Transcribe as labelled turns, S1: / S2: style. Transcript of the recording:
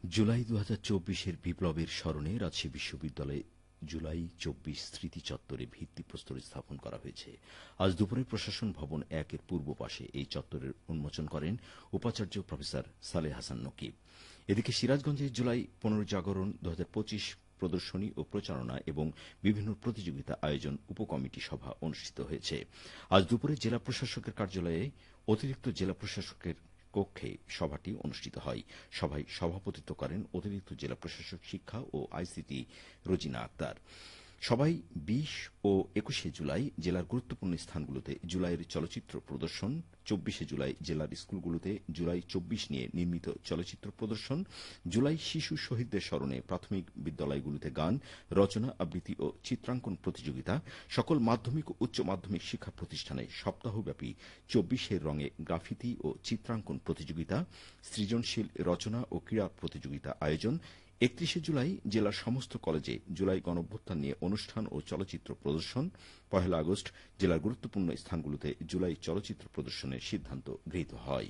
S1: জুলাই ২০২৪-এর বিপ্লবের স্মরণে রাজশাহী বিশ্ববিদ্যালয়ে জুলাই ২৪ স্মৃতি চত্বরে ভিত্তিপ্রস্তর স্থাপন করা হয়েছে। আজ দুপুরে প্রশাসন ভবন ১-এর পূর্ব পাশে এই চত্বরের উন্মোচন করেন উপাচার্য প্রফেসর সালেহ হাসান নকিব। এদিকে সিরাজগঞ্জে জুলাই পুনর্জাগরণ ২০২৫ প্রদর্শনী ও প্রচারণা এবং বিভিন্ন প্রতিযোগিতা আয়োজন উপকমিটি সভা অনুষ্ঠিত হয়েছে। আজ দুপুরে জেলা প্রশাসকের কার্যালয়ে অতিরিক্ত জেলা প্রশাসকের কক্ষে সভাটি অনুষ্ঠিত হয়। সভায় সভাপতিত্ব করেন অতিরিক্ত জেলা প্রশাসক শিক্ষা ও আইসিটি রোজিনা আক্তার। সবাই ২০ ও ২১শে জুলাই জেলার গুরুত্বপূর্ণ স্থানগুলোতে জুলাইয়ের চলচ্চিত্র প্রদর্শন, ২৪শে জুলাই জেলার স্কুলগুলোতে জুলাই ২৪ নিয়ে নির্মিত চলচ্চিত্র প্রদর্শন, জুলাই শিশু শহীদদের স্মরণে প্রাথমিক বিদ্যালয়গুলোতে গান, রচনা, আবৃত্তি ও চিত্রাঙ্কন প্রতিযোগিতা, সকল মাধ্যমিক ও উচ্চ মাধ্যমিক শিক্ষা প্রতিষ্ঠানে সপ্তাহব্যাপী ২৪-এর রঙে গ্রাফিতি ও চিত্রাঙ্কন প্রতিযোগিতা, সৃজনশীল রচনা ও ক্রীড়া প্রতিযোগিতা আয়োজন, ৩১শে জুলাই জেলার সমস্ত কলেজে জুলাই গণঅভ্যুত্থান নিয়ে অনুষ্ঠান ও চলচ্চিত্র প্রদর্শন, ১ আগস্ট জেলার গুরুত্বপূর্ণ স্থানগুলোতে জুলাই চলচ্চিত্র প্রদর্শনের সিদ্ধান্ত গৃহীত হয়।